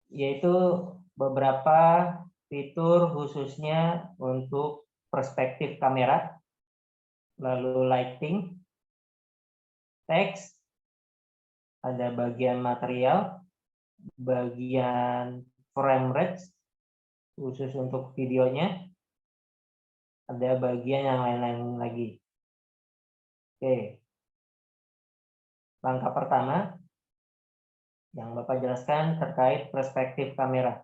yaitu beberapa fitur khususnya untuk perspektif kamera, lalu lighting, teks, ada bagian material, bagian frame rate khusus untuk videonya, ada bagian yang lain-lain lagi. Oke. Langkah pertama yang Bapak jelaskan terkait perspektif kamera.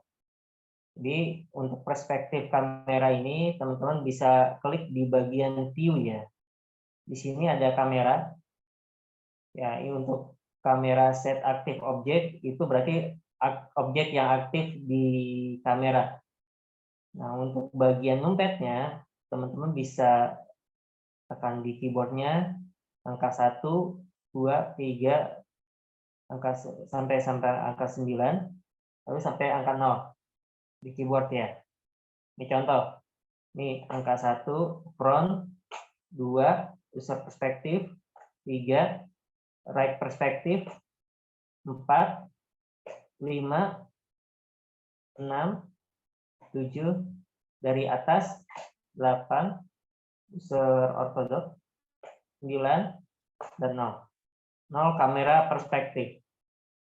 Jadi untuk perspektif kamera ini teman-teman bisa klik di bagian view ya. Di sini ada kamera. Ya, ini untuk kamera set aktif objek itu berarti objek yang aktif di kamera. Nah, untuk bagian numpetnya teman-teman bisa tekan di keyboardnya angka 1, 2, 3, sampai angka 9, lalu sampai angka 0 di keyboard ya. Ini contoh. Ini angka 1 front, 2 user perspektif, 3 right perspektif, 4, 5, 6, 7 dari atas, 8 user ortodok, 9 dan 0. 0 kamera perspektif.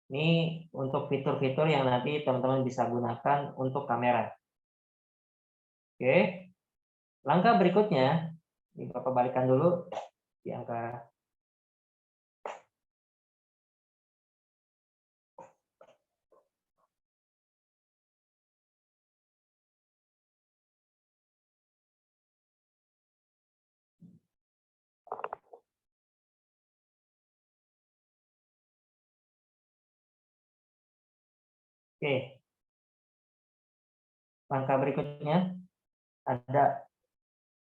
Ini untuk fitur-fitur yang nanti teman-teman bisa gunakan untuk kamera. Oke. Langkah berikutnya, ini Bapak balikan dulu di angka. Oke. Langkah berikutnya ada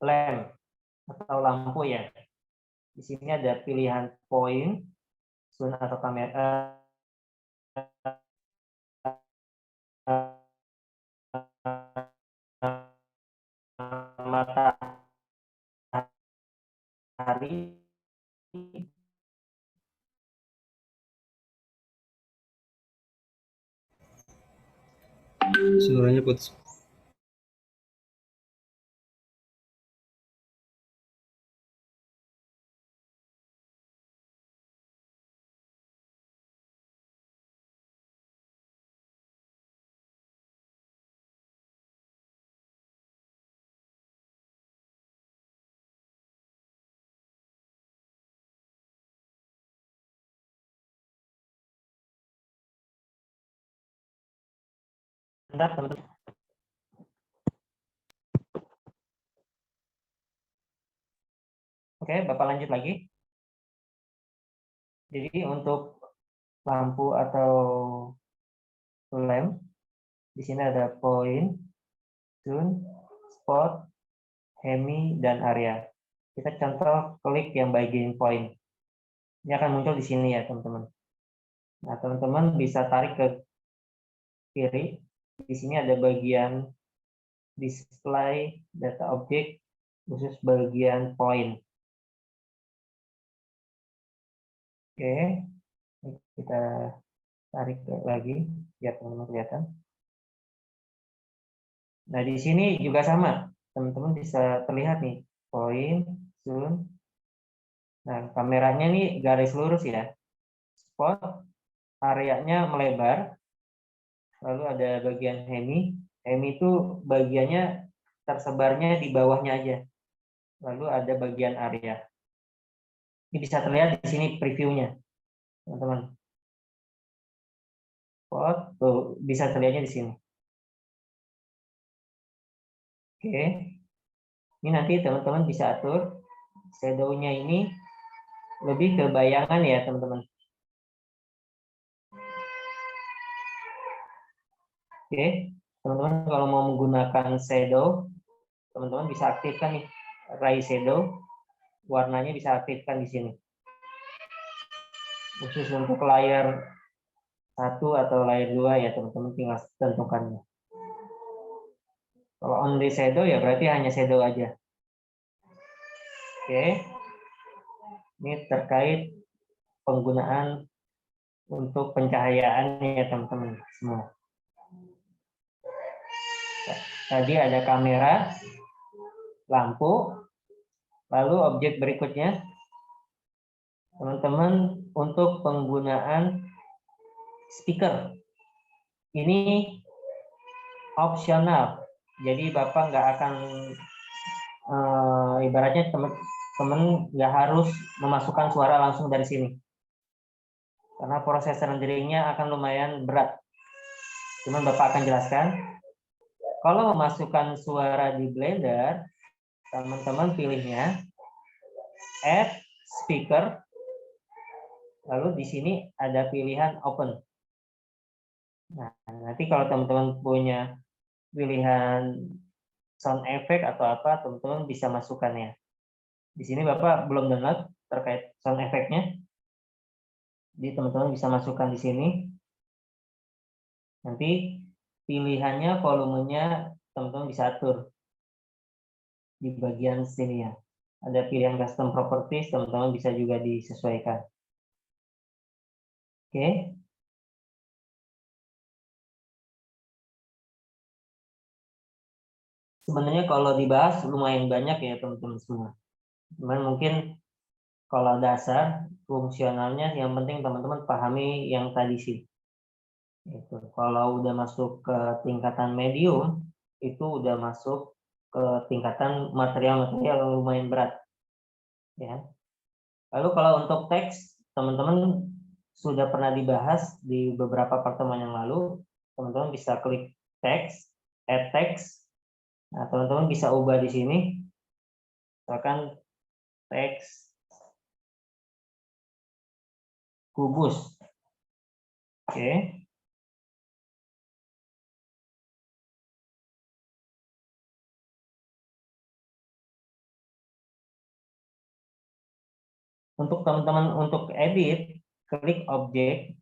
lamp atau lampu ya. Di sini ada pilihan point, zoom atau kamera, matahari, Suaranya putus. Bentar, teman-teman. Oke, Bapak lanjut lagi. Jadi untuk lampu atau lamp, di sini ada point, zoom, spot, hemi, dan area. Kita contoh klik yang bagian point. Ini akan muncul di sini ya, teman-teman. Nah, teman-teman bisa tarik ke kiri. Di sini ada bagian display data objek khusus bagian point. Oke, kita tarik lagi biar teman-teman kelihatan. Nah, di sini juga sama. Teman-teman bisa terlihat nih, point, zoom. Nah, kameranya nih garis lurus ya. Spot, areanya melebar. Lalu ada bagian hemi. Hemi itu bagiannya tersebarnya di bawahnya aja. Lalu ada bagian area. Ini bisa terlihat di sini previewnya, teman-teman. Spot, tuh bisa terlihatnya di sini. Oke. Ini nanti teman-teman bisa atur shadow-nya ini lebih ke bayangan ya, teman-teman. Oke, teman-teman kalau mau menggunakan shadow, teman-teman bisa aktifkan nih ray shadow, warnanya bisa aktifkan di sini. Khusus untuk layar 1 atau layar 2 ya, teman-teman tinggal tentukannya. Kalau only shadow ya berarti hanya shadow aja. Oke, ini terkait penggunaan untuk pencahayaan ya, teman-teman semua. Tadi ada kamera, lampu, lalu objek berikutnya, teman-teman, untuk penggunaan speaker. Ini opsional, jadi Bapak nggak akan, ibaratnya teman-teman nggak harus memasukkan suara langsung dari sini. Karena proses renderingnya akan lumayan berat. Cuman Bapak akan jelaskan. Kalau memasukkan suara di Blender, teman-teman pilihnya Add Speaker, lalu di sini ada pilihan Open. Nah, nanti kalau teman-teman punya pilihan sound effect atau apa, teman-teman bisa masukkan ya. Di sini Bapak belum download terkait sound effect-nya. Jadi teman-teman bisa masukkan di sini. Nanti pilihannya, volumenya teman-teman bisa atur di bagian sini ya. Ada pilihan custom properties, teman-teman bisa juga disesuaikan. Oke. Sebenarnya kalau dibahas lumayan banyak ya teman-teman semua. Cuman mungkin kalau dasar fungsionalnya yang penting teman-teman pahami yang tadi sih. Itu. Kalau udah masuk ke tingkatan medium, itu udah masuk ke tingkatan material-material yang lumayan berat. Ya. Lalu kalau untuk teks, teman-teman sudah pernah dibahas di beberapa pertemuan yang lalu. Teman-teman bisa klik teks, add text. Nah, teman-teman bisa ubah di sini. Misalkan teks kubus. Oke. Untuk teman-teman untuk edit, klik objek.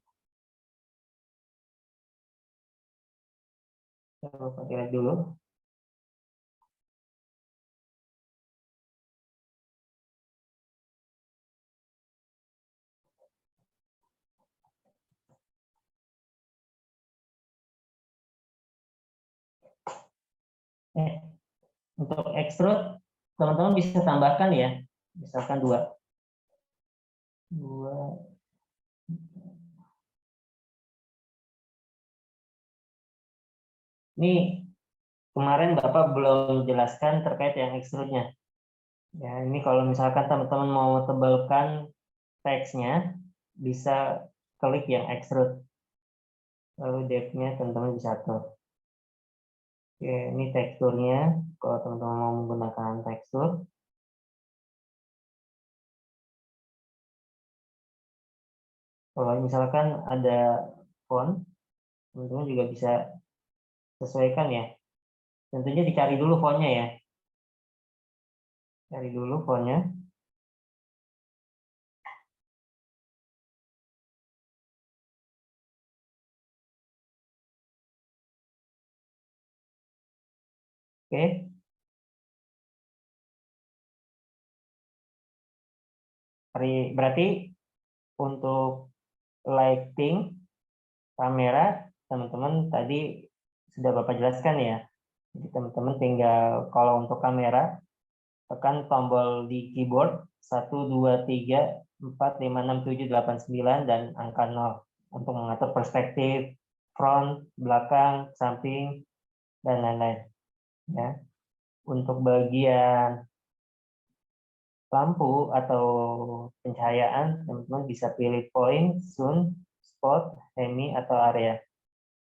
Coba lihat dulu. Untuk extrude, teman-teman bisa tambahkan ya, misalkan dua. Ini kemarin Bapak belum jelaskan terkait yang extrude-nya. Ya, ini kalau misalkan teman-teman mau tebalkan teksnya, bisa klik yang extrude. Lalu depth-nya teman-teman bisa atur. Oke, ini teksturnya. Kalau teman-teman mau menggunakan tekstur, kalau misalkan ada font, teman-teman juga bisa sesuaikan ya. Tentunya dicari dulu fontnya ya. Cari dulu fontnya. Oke. Berarti untuk lighting, kamera, teman-teman tadi sudah Bapak jelaskan ya. Jadi teman-teman tinggal kalau untuk kamera, tekan tombol di keyboard 1, 2, 3, 4, 5, 6, 7, 8, 9, dan angka 0 untuk mengatur perspektif, front, belakang, samping, dan lain-lain. Ya. Untuk bagian lampu atau pencahayaan, teman-teman bisa pilih point, zoom, spot, semi, atau area.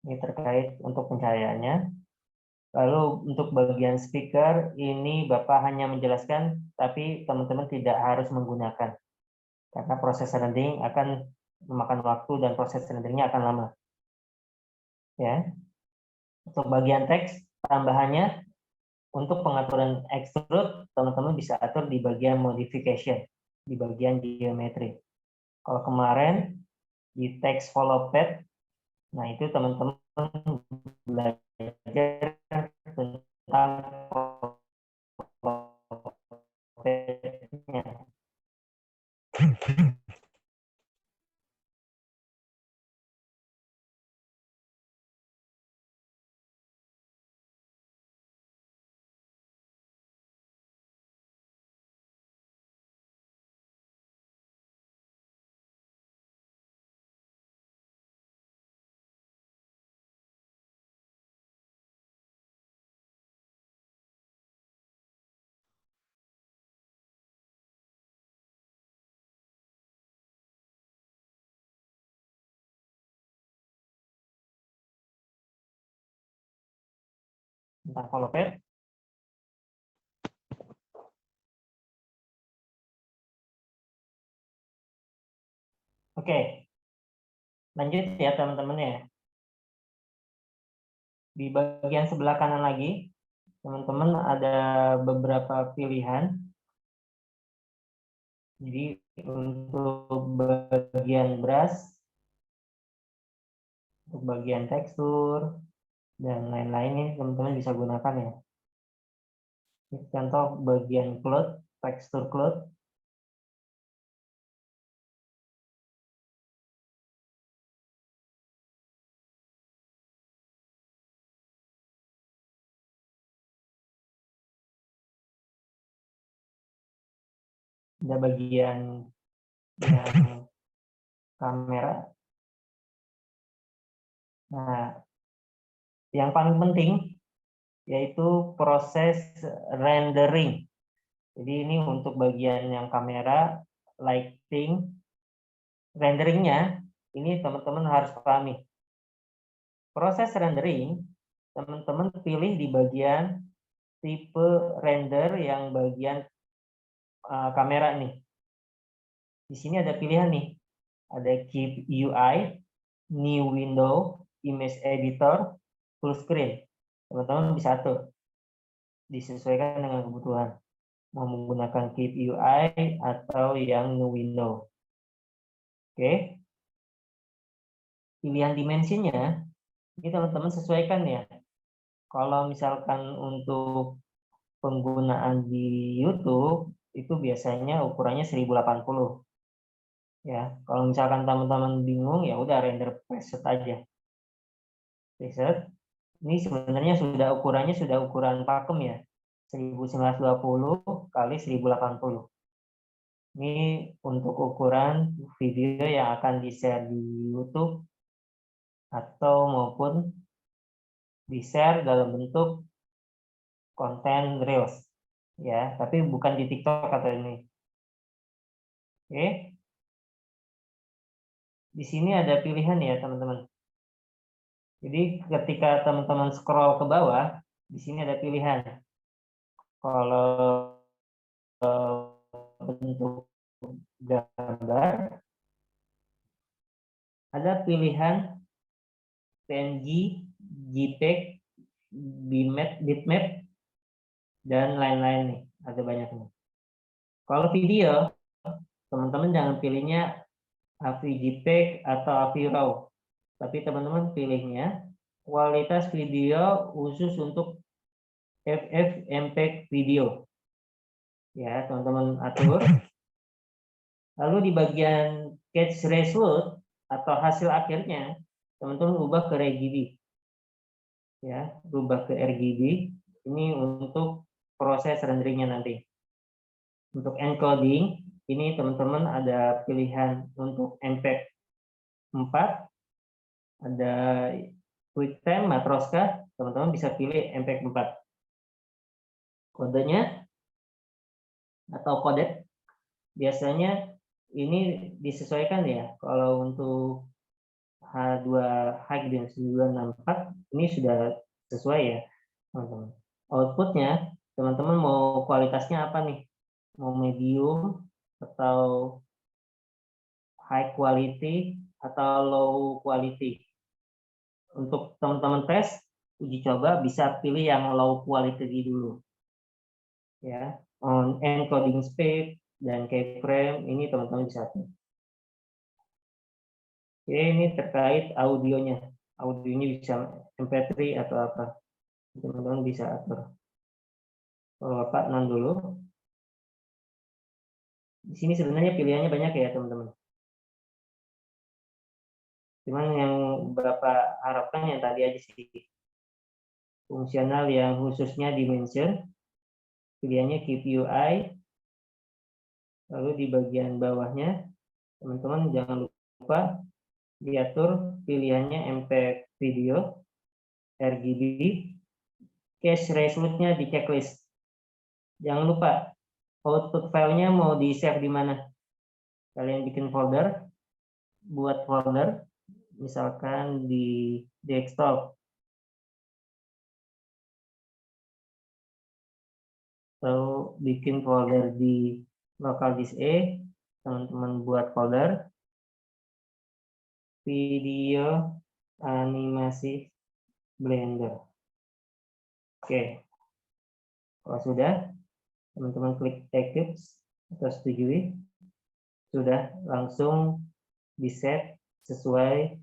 Ini terkait untuk pencahayaannya. Lalu untuk bagian speaker, ini Bapak hanya menjelaskan, tapi teman-teman tidak harus menggunakan. Karena proses rendering akan memakan waktu dan proses renderingnya akan lama. Ya. Untuk bagian teks, tambahannya untuk pengaturan extrude, teman-teman bisa atur di bagian modification, di bagian geometri. Kalau kemarin di text follow path, nah itu teman-teman belajar tentang follow path-nya. Tentang follow pad. Oke, lanjut ya teman-teman ya. Di bagian sebelah kanan lagi, teman-teman ada beberapa pilihan. Jadi untuk bagian brush, untuk bagian tekstur, dan lain-lain ini teman-teman bisa gunakan ya. Ini contoh bagian cloud, tekstur cloud. Ada bagian yang kamera. Nah, yang paling penting yaitu proses rendering. Jadi ini untuk bagian yang kamera, lighting, renderingnya ini teman-teman harus pahami. Proses rendering, teman-teman pilih di bagian tipe render yang bagian kamera nih. Di sini ada pilihan nih, ada Keep UI, New Window, Image Editor, Full Screen. Teman-teman bisa atur, disesuaikan dengan kebutuhan. Mau menggunakan Keep UI atau yang New Window. Oke. Pilihan dimensinya, ini teman-teman sesuaikan ya. Kalau misalkan untuk penggunaan di YouTube, itu biasanya ukurannya 1080. Ya, kalau misalkan teman-teman bingung, ya udah render preset aja. Preset. Ini sebenarnya ukurannya sudah ukuran pakem ya. 1920 kali 1080. Ini untuk ukuran video yang akan di-share di YouTube atau maupun di-share dalam bentuk konten Reels. Ya, tapi bukan di TikTok atau ini. Oke. Di sini ada pilihan ya, teman-teman. Jadi ketika teman-teman scroll ke bawah, di sini ada pilihan. Kalau bentuk gambar, ada pilihan PNG, JPEG, bitmap, dan lain-lain nih. Ada banyak nih. Kalau video, teman-teman jangan pilihnya AVI JPEG atau AVI RAW. Tapi teman-teman pilihnya kualitas video khusus untuk FFmpeg video. Ya, teman-teman atur. Lalu di bagian catch result atau hasil akhirnya, teman-teman ubah ke RGB. Ya, ubah ke RGB. Ini untuk proses renderingnya nanti. Untuk encoding, ini teman-teman ada pilihan untuk MPEG 4, ada QuickTime, Matroska, teman-teman bisa pilih MPEG 4. Kodenya atau kodek biasanya ini disesuaikan ya. Kalau untuk H2 High dan 964 ini sudah sesuai ya, teman-teman. Outputnya, teman-teman mau kualitasnya apa nih? Mau medium atau high quality atau low quality? Untuk teman-teman tes uji coba bisa pilih yang low quality dulu. Ya, on encoding speed dan keyframe ini teman-teman bisa atur. Oke, ini terkait audionya. Audionya bisa MP3 atau apa. Teman-teman bisa atur. Kalau Bapak non dulu. Di sini sebenarnya pilihannya banyak ya, teman-teman. Cuman yang Bapak harapkan yang tadi aja sih. Fungsional yang khususnya dimension. Pilihannya Keep UI. Lalu di bagian bawahnya, teman-teman jangan lupa diatur pilihannya MPEG video, RGB, cache resolusinya di checklist. Jangan lupa output filenya mau di save di mana. Kalian bikin folder, buat folder, misalkan di desktop. atau bikin folder di local disk E, teman-teman buat folder video animasi Blender. Oke, kalau sudah, teman-teman klik execute atau setujui, sudah langsung di-set sesuai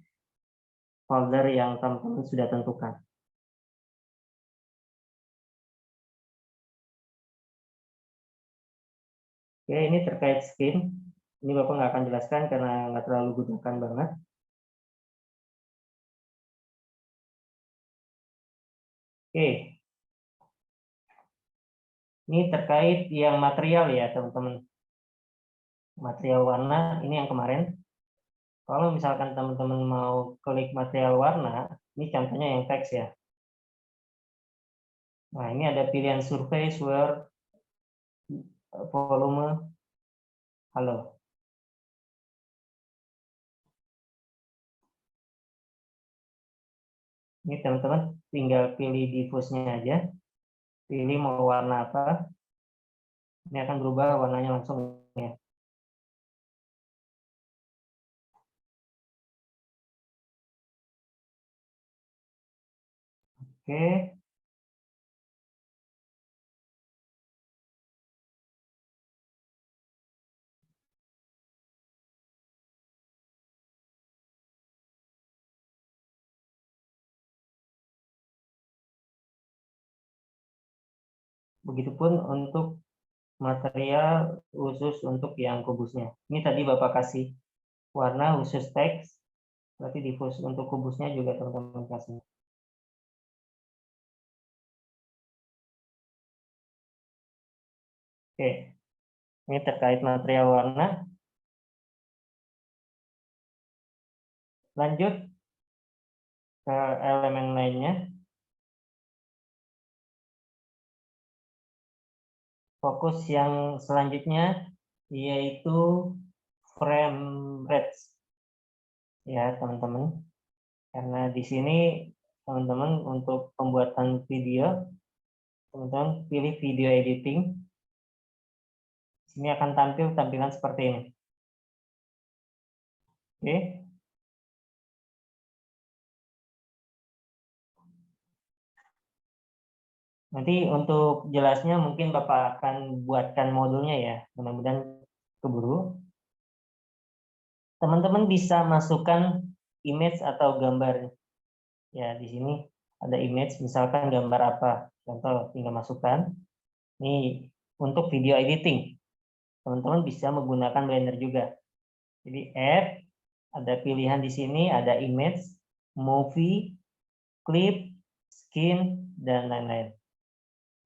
folder yang teman-teman sudah tentukan. Oke, ini terkait skin. Ini Bapak nggak akan jelaskan karena nggak terlalu gunakan banget. Oke, ini terkait yang material ya teman-teman. Material warna ini yang kemarin. Kalau misalkan teman-teman mau klik material warna, ini contohnya yang teks ya. Nah, ini ada pilihan surface, word, volume, halo. Ini teman-teman tinggal pilih diffuse-nya aja. Pilih mau warna apa. Ini akan berubah warnanya langsung ya. Oke. Begitupun untuk material khusus untuk yang kubusnya. Ini tadi Bapak kasih warna khusus teks, berarti diffuse untuk kubusnya juga teman-teman kasih. Oke, ini terkait material warna. Lanjut ke elemen lainnya. Fokus yang selanjutnya yaitu frame rate. Ya, teman-teman. Karena di sini teman-teman untuk pembuatan video, teman-teman pilih video editing. Sini akan tampil tampilan seperti ini. Oke. Nanti untuk jelasnya mungkin Bapak akan buatkan modulnya ya. Mudah-mudahan keburu. Teman-teman bisa masukkan image atau gambar. Ya, di sini ada image, misalkan gambar apa. Contoh, tinggal masukkan. Ini untuk video editing. Teman-teman bisa menggunakan Blender juga. Jadi add, ada pilihan di sini, ada image, movie, clip, skin, dan lain-lain.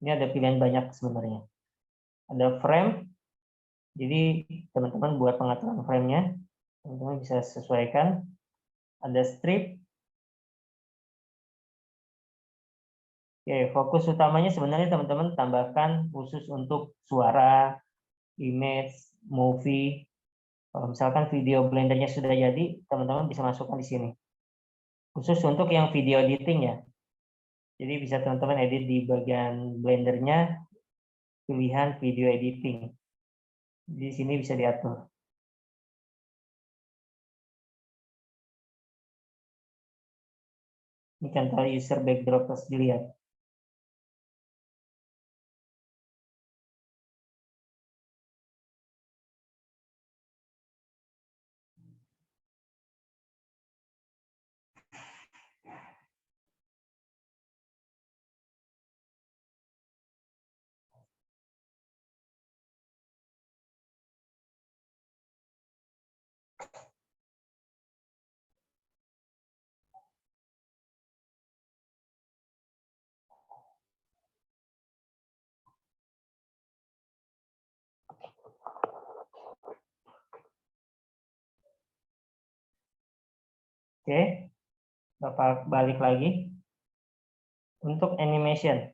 Ini ada pilihan banyak sebenarnya. Ada frame, jadi teman-teman buat pengaturan frame-nya, teman-teman bisa sesuaikan. Ada strip. Oke, fokus utamanya sebenarnya teman-teman tambahkan khusus untuk suara, image, movie. Kalau misalkan video Blendernya sudah jadi, teman-teman bisa masukkan di sini. Khusus untuk yang video editing ya. Jadi bisa teman-teman edit di bagian Blendernya, pilihan video editing. Di sini bisa diatur. Ini contoh user backdrop, terus dilihat. Oke, Bapak balik lagi. Untuk animation,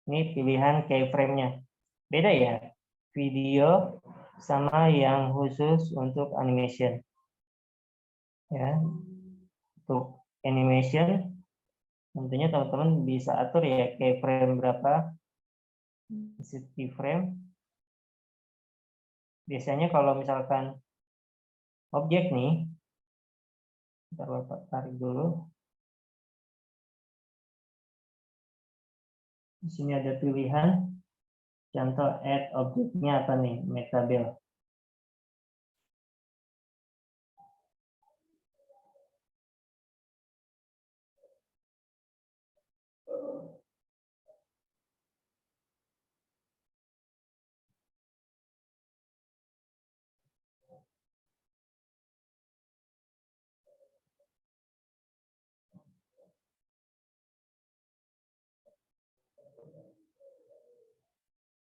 ini pilihan keyframe-nya. Beda ya, video sama yang khusus untuk animation. Ya, untuk animation, tentunya teman-teman bisa atur ya keyframe berapa. insert keyframe. Biasanya kalau misalkan objek nih, kita tarik dulu. Di sini ada pilihan, contoh add objeknya apa nih, metabel.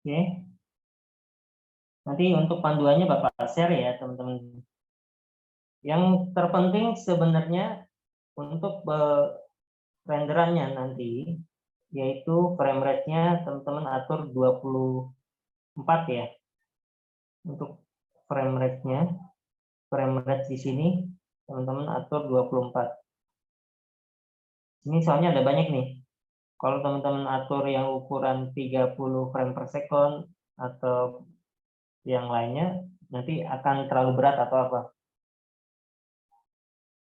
Oke, nanti untuk panduannya Bapak share ya teman-teman. Yang terpenting sebenarnya untuk renderannya nanti, yaitu frame rate-nya teman-teman atur 24 ya. Untuk frame rate di sini teman-teman atur 24. Ini soalnya ada banyak nih. Kalau teman-teman atur yang ukuran 30 frame per second atau yang lainnya, nanti akan terlalu berat atau apa.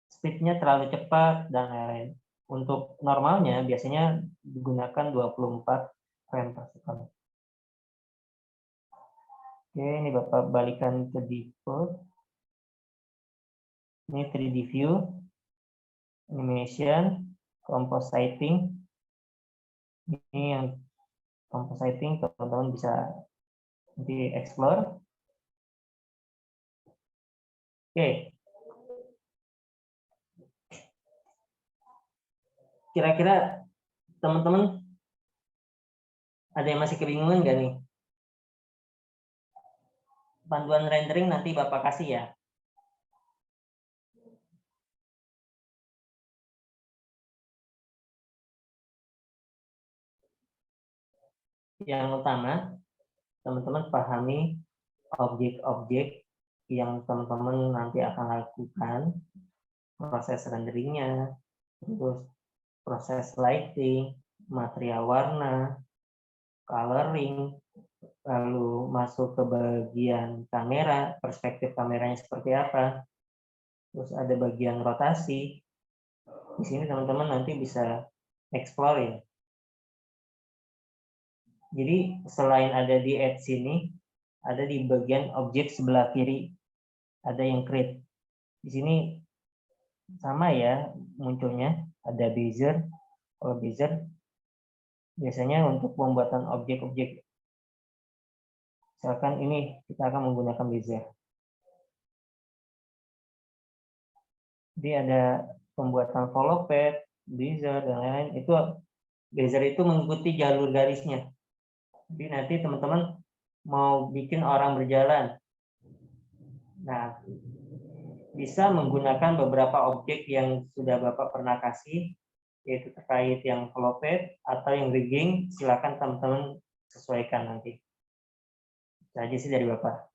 Speed-nya terlalu cepat dan lain-lain. Untuk normalnya biasanya digunakan 24 frame per second. Oke, ini Bapak balikan ke default. Ini 3D view, animation, compositing. Ini yang compositing teman-teman bisa nanti explore. Oke. Kira-kira teman-teman ada yang masih kebingungan nggak nih? Panduan rendering nanti Bapak kasih ya. Yang utama, teman-teman pahami objek-objek yang teman-teman nanti akan lakukan, proses renderingnya, terus proses lighting, material warna, coloring, lalu masuk ke bagian kamera, perspektif kameranya seperti apa, terus ada bagian rotasi. Di sini teman-teman nanti bisa explore ya. Jadi selain ada di edge sini, ada di bagian objek sebelah kiri, ada yang create. Di sini sama ya munculnya, ada bezier. Kalau bezier biasanya untuk pembuatan objek-objek. Misalkan ini kita akan menggunakan bezier. Jadi ada pembuatan follow path, bezier dan lain-lain. Itu bezier itu mengikuti jalur garisnya. Jadi nanti teman-teman mau bikin orang berjalan. Nah, bisa menggunakan beberapa objek yang sudah Bapak pernah kasih, yaitu terkait yang follow path atau yang rigging, silakan teman-teman sesuaikan nanti. Itu aja sih dari Bapak.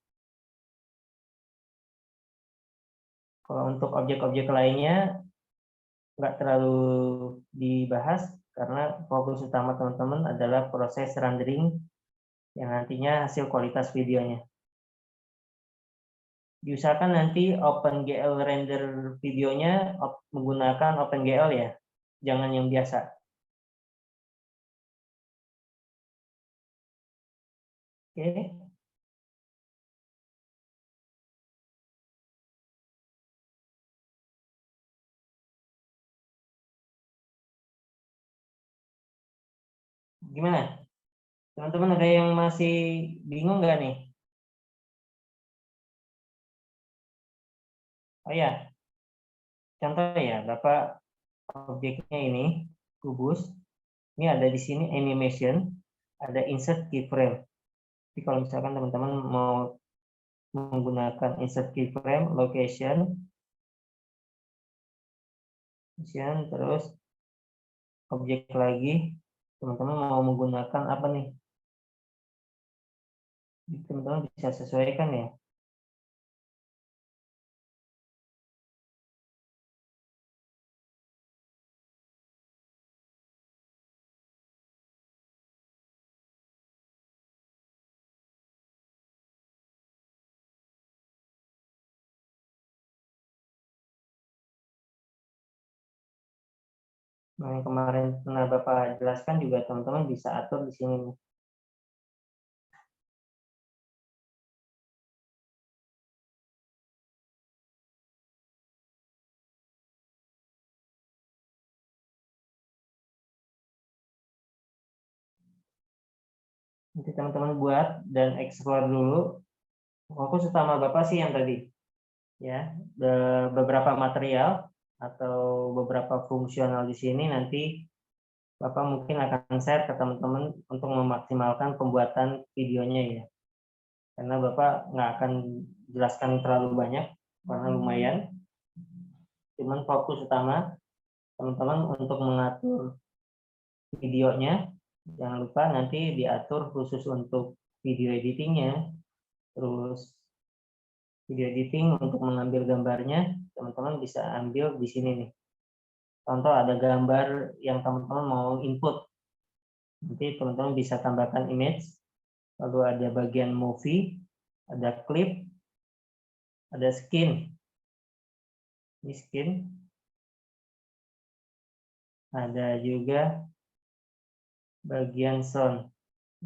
Kalau untuk objek-objek lainnya, nggak terlalu dibahas, karena fokus utama teman-teman adalah proses rendering yang nantinya hasil kualitas videonya. Diusahakan nanti OpenGL render videonya menggunakan OpenGL ya, jangan yang biasa. Oke. Gimana? Teman-teman ada yang masih bingung nggak nih? Oh ya, contoh ya, Bapak objeknya ini, kubus. Ini ada di sini animation, ada insert keyframe. Jadi kalau misalkan teman-teman mau menggunakan insert keyframe, location, terus objek lagi, teman-teman mau menggunakan apa nih? Teman-teman bisa sesuaikan ya. Nah, yang kemarin pernah Bapak jelaskan juga teman-teman bisa atur di sini. Nanti teman-teman buat dan explore dulu. Fokus utama Bapak sih yang tadi, ya, beberapa material atau beberapa fungsional di sini nanti Bapak mungkin akan share ke teman-teman untuk memaksimalkan pembuatan videonya ya. Karena Bapak nggak akan jelaskan terlalu banyak, karena lumayan. Cuman fokus utama teman-teman untuk mengatur videonya, jangan lupa nanti diatur khusus untuk video editingnya, terus video editing untuk mengambil gambarnya, teman-teman bisa ambil di sini nih. Contoh ada gambar yang teman-teman mau input, nanti teman-teman bisa tambahkan image, lalu ada bagian movie, ada clip, ada skin, ini skin, ada juga bagian sound,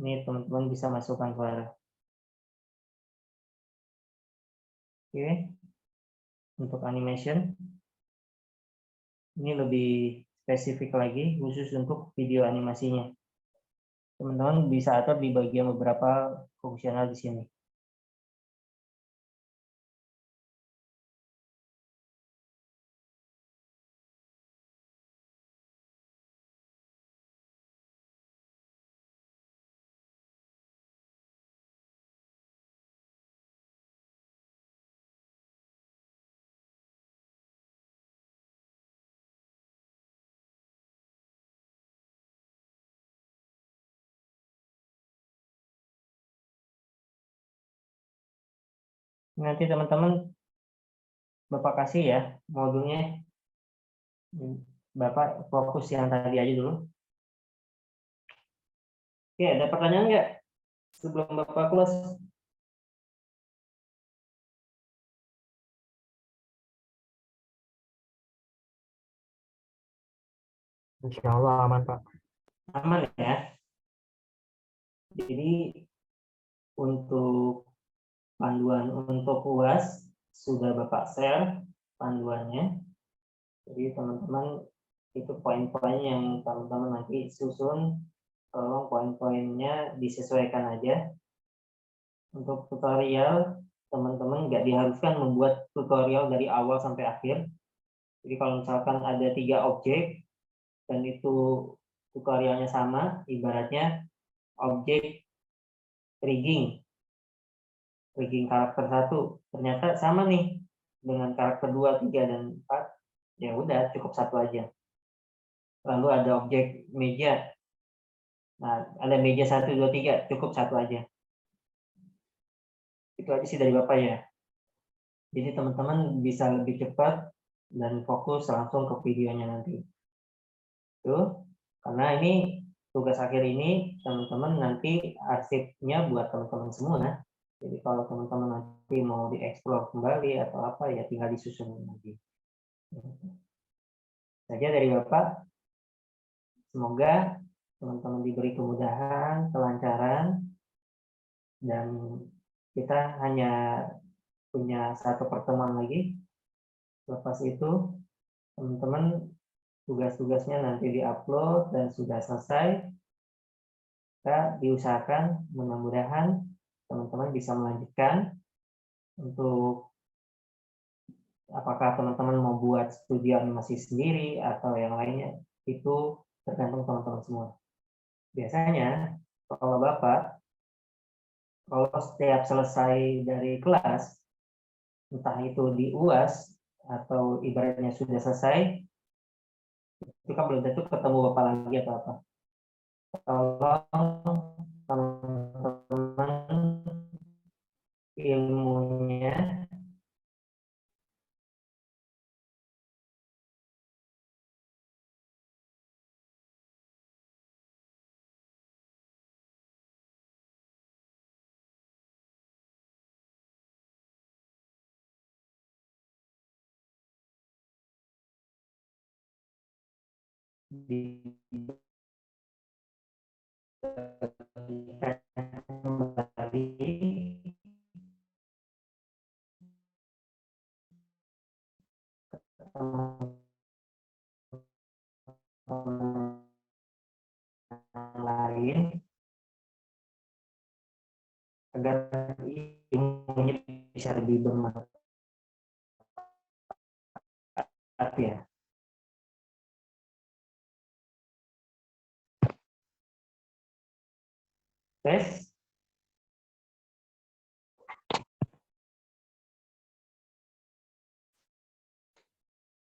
ini teman-teman bisa masukkan suara. Oke, untuk animation, ini lebih spesifik lagi, khusus untuk video animasinya. Teman-teman bisa atur di bagian beberapa fungsional di sini. Nanti teman-teman Bapak kasih ya modulnya. Bapak fokus yang tadi aja dulu. Oke, ada pertanyaan nggak sebelum Bapak close? Insya Allah aman, Pak. Aman ya. Jadi untuk panduan untuk UAS sudah Bapak share panduannya. Jadi teman-teman itu poin-poin yang teman-teman nanti susun, tolong poin-poinnya disesuaikan aja. Untuk tutorial, teman-teman nggak diharuskan membuat tutorial dari awal sampai akhir. Jadi kalau misalkan ada 3 objek dan itu tutorialnya sama, ibaratnya objek rigging, karakter 1, ternyata sama nih dengan karakter 2, 3, dan 4, ya udah cukup satu aja. Lalu ada objek meja, nah ada meja 1, 2, 3, cukup satu aja. Itu aja sih dari Bapak ya. Jadi teman-teman bisa lebih cepat dan fokus langsung ke videonya nanti. Tuh, karena ini tugas akhir ini teman-teman nanti arsipnya buat teman-teman semua. Jadi kalau teman-teman nanti mau dieksplor kembali atau apa ya tinggal disusun nanti. Saja dari Bapak, semoga teman-teman diberi kemudahan, kelancaran, dan kita hanya punya satu pertemuan lagi. Lepas itu teman-teman tugas-tugasnya nanti diupload dan sudah selesai, kita diusahakan mudah-mudahan teman-teman bisa melanjutkan untuk apakah teman-teman mau buat studio animasi sendiri atau yang lainnya, itu tergantung teman-teman semua. Biasanya kalau Bapak, kalau setiap selesai dari kelas, entah itu di UAS atau ibaratnya sudah selesai, itu kan belum tentu ketemu Bapak lagi atau apa. Tolong teman-teman ilmunya kembali lain agar ilmunya bisa lebih bermanfaat ya. Tes.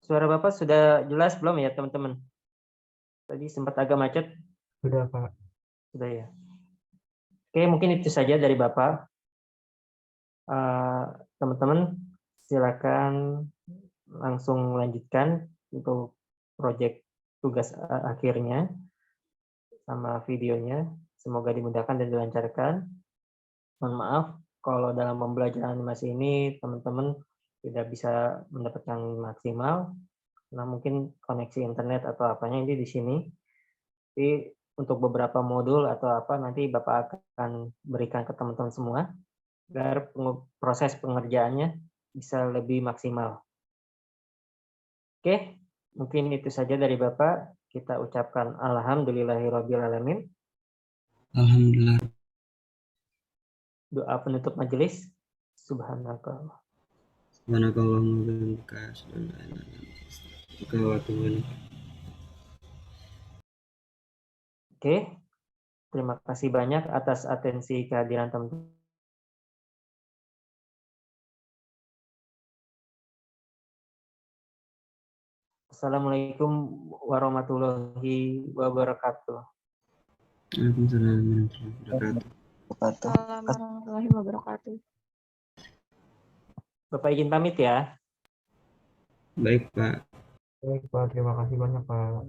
Suara Bapak sudah jelas belum ya, teman-teman? Tadi sempat agak macet. Sudah, Pak. Sudah ya. Oke, mungkin itu saja dari Bapak. Teman-teman, silakan langsung lanjutkan untuk proyek tugas akhirnya sama videonya. Semoga dimudahkan dan dilancarkan. Mohon maaf kalau dalam pembelajaran animasi ini teman-teman tidak bisa mendapatkan maksimal. Nah, mungkin koneksi internet atau apanya ini di sini. Tapi untuk beberapa modul atau apa nanti Bapak akan berikan ke teman-teman semua agar proses pengerjaannya bisa lebih maksimal. Oke, mungkin itu saja dari Bapak. Kita ucapkan alhamdulillahirrabbilalamin. Alhamdulillah. Doa penutup majelis. Subhanakallah. Subhanakallahumma wa bihamdika asyhadu an la ilaha illa anta astaghfiruka wa atubu ilaik. Oke, terima kasih banyak atas atensi kehadiran teman-teman. Assalamualaikum warahmatullahi wabarakatuh. Waalaikumsalam warahmatullahi wabarakatuh. Assalamualaikum warahmatullahi wabarakatuh. Bapak izin pamit ya. Baik, Pak. Baik, Pak. Terima kasih banyak, Pak.